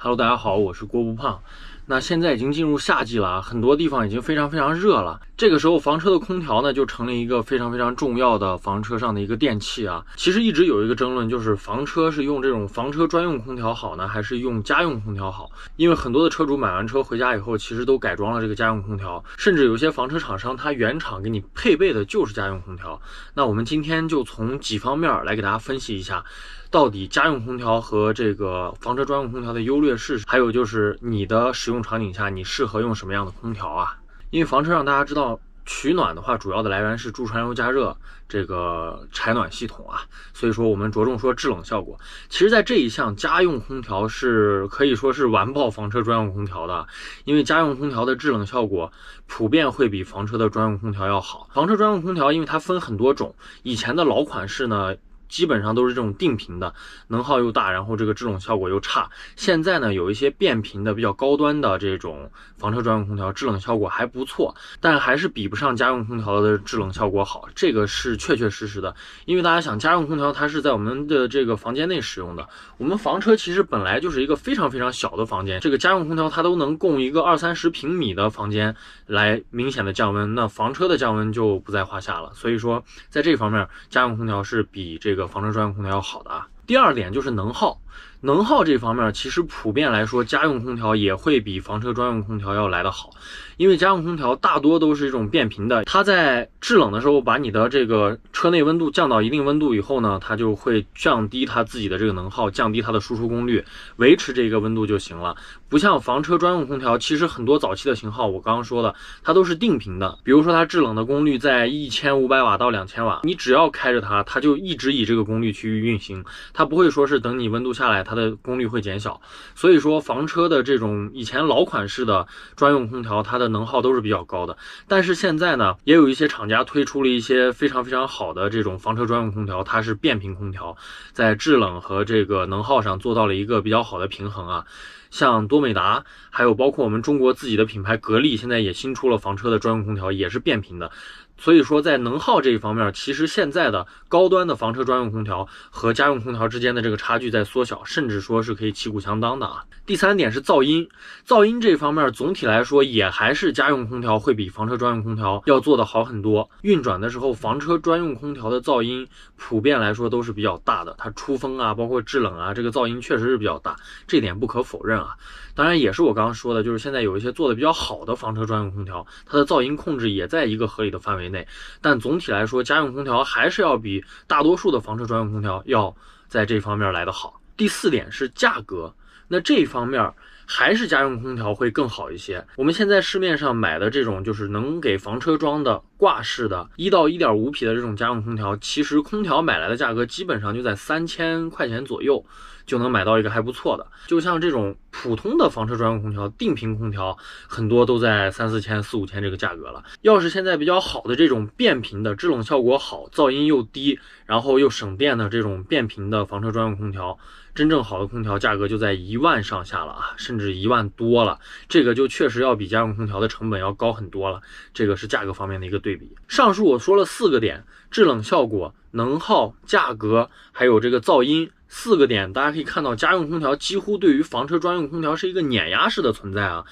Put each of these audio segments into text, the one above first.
Hello，大家好，我是郭不胖。那现在已经进入夏季了啊，很多地方已经非常热了。这个时候，房车的空调呢，就成了一个非常重要的房车上的一个电器啊。其实一直有一个争论，就是房车是用这种房车专用空调好呢，还是用家用空调好？因为很多的车主买完车回家以后，其实都改装了这个家用空调，甚至有些房车厂商它原厂给你配备的就是家用空调。那我们今天就从几方面来给大家分析一下。到底家用空调和这个房车专用空调的优劣势，还有就是你的使用场景下你适合用什么样的空调啊？因为房车让大家知道取暖的话，主要的来源是助传油加热这个柴暖系统啊，所以说我们着重说制冷效果。其实在这一项，家用空调是可以说是完爆房车专用空调的，因为家用空调的制冷效果普遍会比房车的专用空调要好。房车专用空调因为它分很多种，以前的老款式呢基本上都是这种定频的，能耗又大，然后这个制冷效果又差。现在呢，有一些变频的比较高端的这种房车专用空调，制冷效果还不错，但还是比不上家用空调的制冷效果好，这个是确实的。因为大家想，家用空调它是在我们的这个房间内使用的，我们房车其实本来就是一个非常小的房间，这个家用空调它都能供一个20-30平米的房间来明显的降温，那房车的降温就不在话下了。所以说，在这方面，家用空调是比这个房车专用空调要好的啊。第二点就是能耗，能耗这方面其实普遍来说，家用空调也会比房车专用空调要来得好，因为家用空调大多都是这种变频的，它在制冷的时候把你的这个车内温度降到一定温度以后呢，它就会降低它自己的这个能耗，降低它的输出功率，维持这个温度就行了。不像房车专用空调，其实很多早期的型号我刚刚说的，它都是定频的，比如说它制冷的功率在1500瓦到2000瓦，你只要开着它，它就一直以这个功率去运行，它不会说是等你温度下来它的功率会减小。所以说房车的这种以前老款式的专用空调，它的能耗都是比较高的。但是现在呢，也有一些厂家推出了一些非常好的这种房车专用空调，它是变频空调，在制冷和这个能耗上做到了一个比较好的平衡啊。像多美达，还有包括我们中国自己的品牌格力，现在也新出了房车的专用空调，也是变频的。所以说在能耗这一方面，其实现在的高端的房车专用空调和家用空调之间的这个差距在缩小，甚至说是可以旗鼓相当的啊。第三点是噪音，噪音这方面总体来说也还是家用空调会比房车专用空调要做得好很多。运转的时候，房车专用空调的噪音普遍来说都是比较大的，它出风啊，包括制冷啊，这个噪音确实是比较大，这点不可否认啊。当然也是我刚刚说的，就是现在有一些做的比较好的房车专用空调，它的噪音控制也在一个合理的范围内，但总体来说，家用空调还是要比大多数的房车专用空调要在这方面来得好。第四点是价格，那这方面还是家用空调会更好一些。我们现在市面上买的这种就是能给房车装的挂式的1到1.5匹的这种家用空调，其实空调买来的价格基本上就在3000块钱左右就能买到一个还不错的。就像这种普通的房车专用空调、定频空调，很多都在3-4千、4-5千这个价格了。要是现在比较好的这种变频的，制冷效果好，噪音又低，然后又省电的这种变频的房车专用空调，真正好的空调价格就在1万上下了啊，甚至1万多了，这个就确实要比家用空调的成本要高很多了，这个是价格方面的一个对比。上述我说了4个点，制冷效果、能耗、价格，还有这个噪音，4个点，大家可以看到家用空调几乎对于房车专用空调是一个碾压式的存在啊。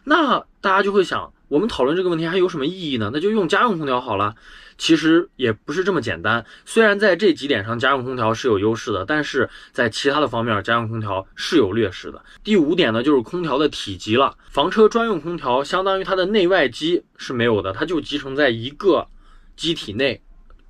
那大家就会想，我们讨论这个问题还有什么意义呢？那就用家用空调好了。其实也不是这么简单，虽然在这几点上家用空调是有优势的，但是在其他的方面家用空调是有劣势的。第5点呢，就是空调的体积了。房车专用空调相当于它的内外机是没有的，它就集成在一个机体内，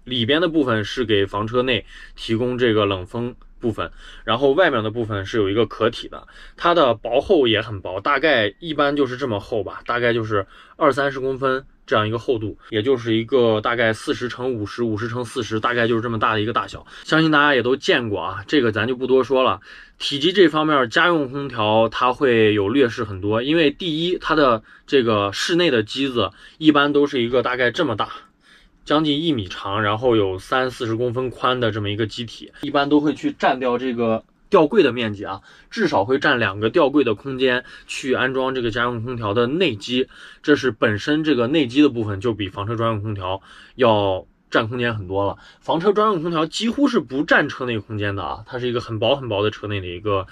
里边的部分是给房车内提供这个冷风部分，然后外面的部分是有一个壳体的，它的薄厚也很薄，大概一般就是这么厚吧，大概就是20-30公分这样一个厚度，也就是一个大概40×50、50×40，大概就是这么大的一个大小，相信大家也都见过啊，这个咱就不多说了。体积这方面，家用空调它会有劣势很多，因为第一，它的这个室内的机子一般都是一个大概这么大，将近1米长，然后有30-40公分宽的这么一个机体，一般都会去占掉这个吊柜的面积啊，至少会占2个吊柜的空间去安装这个家用空调的内机，这是本身这个内机的部分就比房车专用空调要占空间很多了。房车专用空调几乎是不占车内空间的啊，它是一个很薄很薄的车内的一个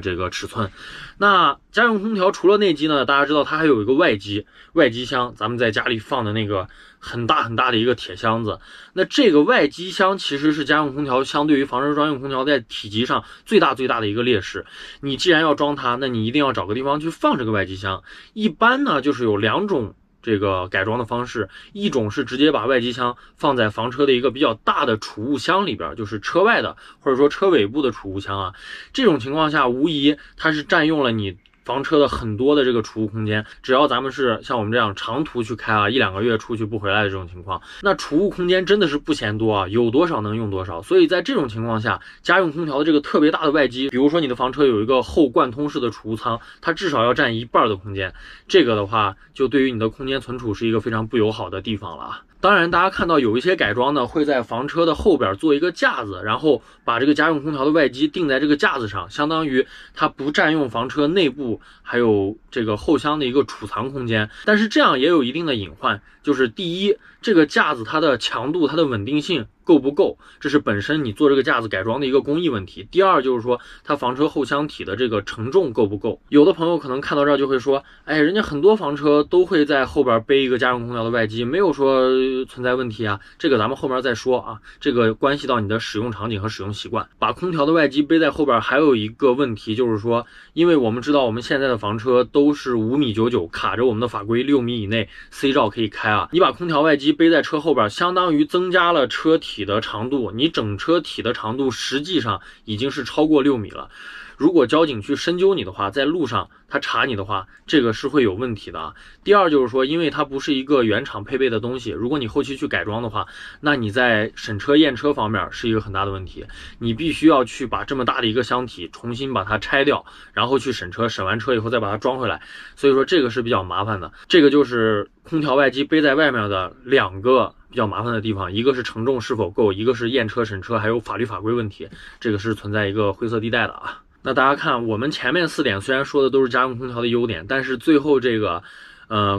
这个尺寸。那家用空调除了内机呢，大家知道它还有一个外机箱，咱们在家里放的那个很大很大的一个铁箱子。那这个外机箱其实是家用空调相对于房车专用空调在体积上最大的一个劣势。你既然要装它，那你一定要找个地方去放这个外机箱。一般呢就是有2种这个改装的方式，一种是直接把外机箱放在房车的一个比较大的储物箱里边，就是车外的或者说车尾部的储物箱啊。这种情况下无疑它是占用了你房车的很多的这个储物空间。只要咱们是像我们这样长途去开啊，1-2个月出去不回来的这种情况，那储物空间真的是不嫌多啊，有多少能用多少。所以在这种情况下，家用空调的这个特别大的外机，比如说你的房车有一个后贯通式的储物舱，它至少要占1半的空间，这个的话就对于你的空间存储是一个非常不友好的地方了啊。当然大家看到有一些改装呢，会在房车的后边做一个架子，然后把这个家用空调的外机钉在这个架子上，相当于它不占用房车内部还有这个后箱的一个储藏空间。但是这样也有一定的隐患，就是第一，这个架子它的强度它的稳定性够不够，这是本身你做这个架子改装的一个工艺问题。第二就是说它房车后箱体的这个承重够不够。有的朋友可能看到这儿就会说，哎，人家很多房车都会在后边背一个家用空调的外机，没有说存在问题啊，这个咱们后面再说啊，这个关系到你的使用场景和使用习惯。把空调的外机背在后边还有一个问题，就是说因为我们知道我们现在的房车都是5.99米，卡着我们的法规6米以内 C 照可以开啊，你把空调外机背在车后边，相当于增加了车体的长度，你整车体的长度实际上已经是超过6米了。如果交警去深究你的话，在路上他查你的话，这个是会有问题的啊。第二就是说，因为它不是一个原厂配备的东西，如果你后期去改装的话，那你在审车验车方面是一个很大的问题，你必须要去把这么大的一个箱体重新把它拆掉，然后去审车，审完车以后再把它装回来，所以说这个是比较麻烦的。这个就是空调外机背在外面的2个比较麻烦的地方，一个是承重是否够，一个是验车审车还有法律法规问题，这个是存在一个灰色地带的啊。那大家看，我们前面4点虽然说的都是家用空调的优点，但是最后这个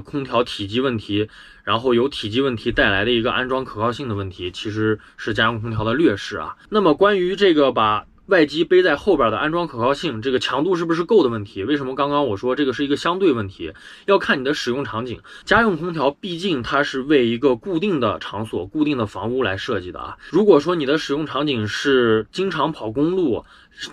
空调体积问题，然后由体积问题带来的一个安装可靠性的问题，其实是家用空调的劣势啊。那么关于这个把外机背在后边的安装可靠性，这个强度是不是够的问题，为什么刚刚我说这个是一个相对问题，要看你的使用场景。家用空调毕竟它是为一个固定的场所、固定的房屋来设计的啊。如果说你的使用场景是经常跑公路，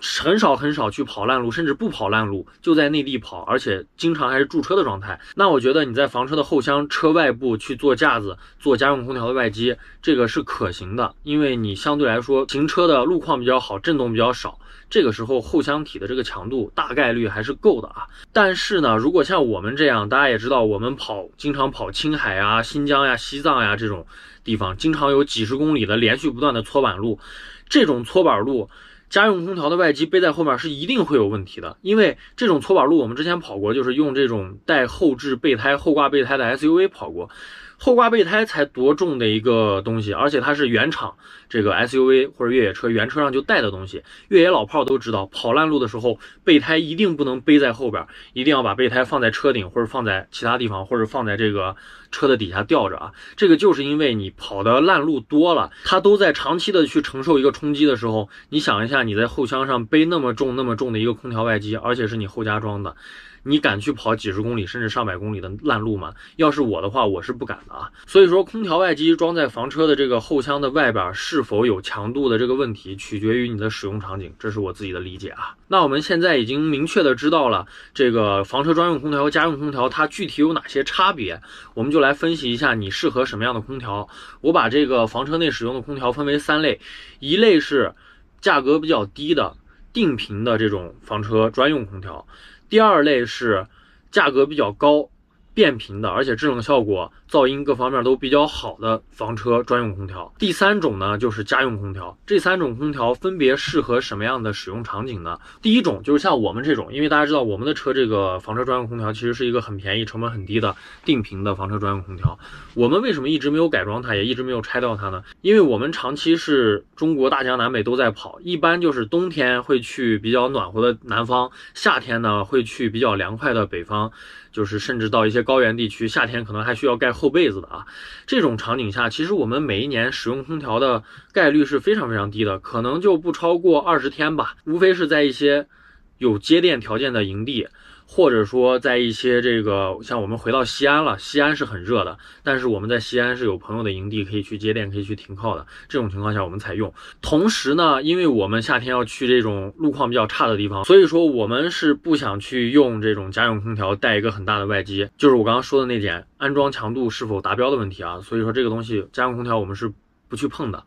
很少去跑烂路，甚至不跑烂路，就在内地跑，而且经常还是驻车的状态，那我觉得你在房车的后厢车外部去做架子，做家用空调的外机，这个是可行的，因为你相对来说行车的路况比较好，震动比较少，这个时候后箱体的这个强度大概率还是够的啊。但是呢，如果像我们这样，大家也知道我们经常跑青海啊、新疆呀、西藏呀这种地方，经常有几十公里的连续不断的搓板路，这种搓板路家用空调的外机背在后面是一定会有问题的。因为这种搓板路我们之前跑过，就是用这种带后置备胎、后挂备胎的 SUV 跑过，后挂备胎才多重的一个东西，而且它是原厂这个 SUV 或者越野车原车上就带的东西。越野老炮都知道，跑烂路的时候备胎一定不能背在后边，一定要把备胎放在车顶或者放在其他地方，或者放在这个车的底下吊着啊。这个就是因为你跑的烂路多了，它都在长期的去承受一个冲击的时候，你想一下你在后箱上背那么重的一个空调外机，而且是你后加装的，你敢去跑几十公里甚至上百公里的烂路吗？要是我的话，我是不敢的啊。所以说空调外机装在房车的这个后箱的外边是否有强度的这个问题，取决于你的使用场景，这是我自己的理解啊。那我们现在已经明确的知道了这个房车专用空调和家用空调它具体有哪些差别，我们就来分析一下你适合什么样的空调。我把这个房车内使用的空调分为3类，一类是价格比较低的定频的这种房车专用空调，第2类是价格比较高变频的，而且制冷效果、噪音各方面都比较好的房车专用空调，第3种呢就是家用空调。这3种空调分别适合什么样的使用场景呢？第一种就是像我们这种，因为大家知道我们的车这个房车专用空调其实是一个很便宜、成本很低的定频的房车专用空调。我们为什么一直没有改装它，也一直没有拆掉它呢？因为我们长期是中国大江南北都在跑，一般就是冬天会去比较暖和的南方，夏天呢会去比较凉快的北方，就是甚至到一些高原地区，夏天可能还需要盖厚被子的啊。这种场景下，其实我们每一年使用空调的概率是非常非常低的，可能就不超过20天吧。无非是在一些有接电条件的营地，或者说在一些像我们回到西安了，西安是很热的，但是我们在西安是有朋友的营地可以去接电，可以去停靠的，这种情况下我们才用。同时呢，因为我们夏天要去这种路况比较差的地方，所以说我们是不想去用这种家用空调带一个很大的外机，就是我刚刚说的那点安装强度是否达标的问题啊。所以说这个东西家用空调我们是不去碰的。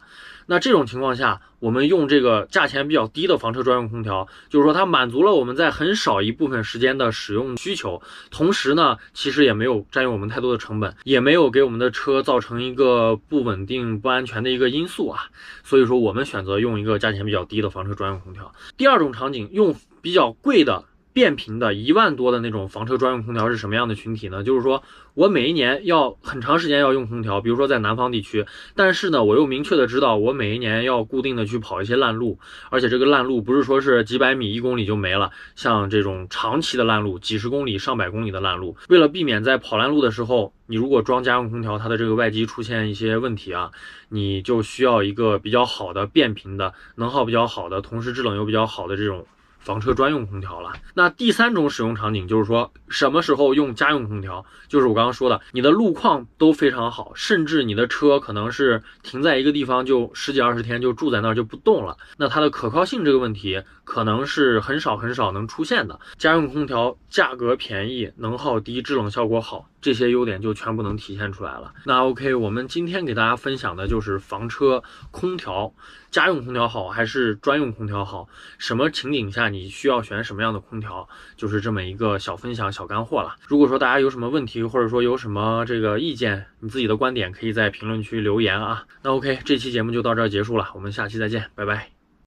那这种情况下，我们用这个价钱比较低的房车专用空调，就是说它满足了我们在很少一部分时间的使用需求，同时呢，其实也没有占用我们太多的成本，也没有给我们的车造成一个不稳定、不安全的一个因素啊。所以说我们选择用一个价钱比较低的房车专用空调。第二种场景，用比较贵的变频的1万多的那种房车专用空调是什么样的群体呢？就是说我每一年要很长时间要用空调，比如说在南方地区，但是呢我又明确的知道我每一年要固定的去跑一些烂路，而且这个烂路不是说是几百米1公里就没了，像这种长期的烂路，几十公里上百公里的烂路，为了避免在跑烂路的时候你如果装家用空调它的这个外机出现一些问题啊，你就需要一个比较好的变频的能耗比较好的，同时制冷又比较好的这种房车专用空调了。那第三种使用场景就是说什么时候用家用空调，就是我刚刚说的，你的路况都非常好，甚至你的车可能是停在一个地方就10几20天就住在那儿就不动了，那它的可靠性这个问题可能是很少能出现的。家用空调价格便宜，能耗低，制冷效果好，这些优点就全部能体现出来了。那 OK， 我们今天给大家分享的就是房车空调，家用空调好还是专用空调好，什么情景下你需要选什么样的空调，就是这么一个小分享小干货了。如果说大家有什么问题，或者说有什么意见，你自己的观点可以在评论区留言啊。那 OK， 这期节目就到这儿结束了，我们下期再见，拜拜。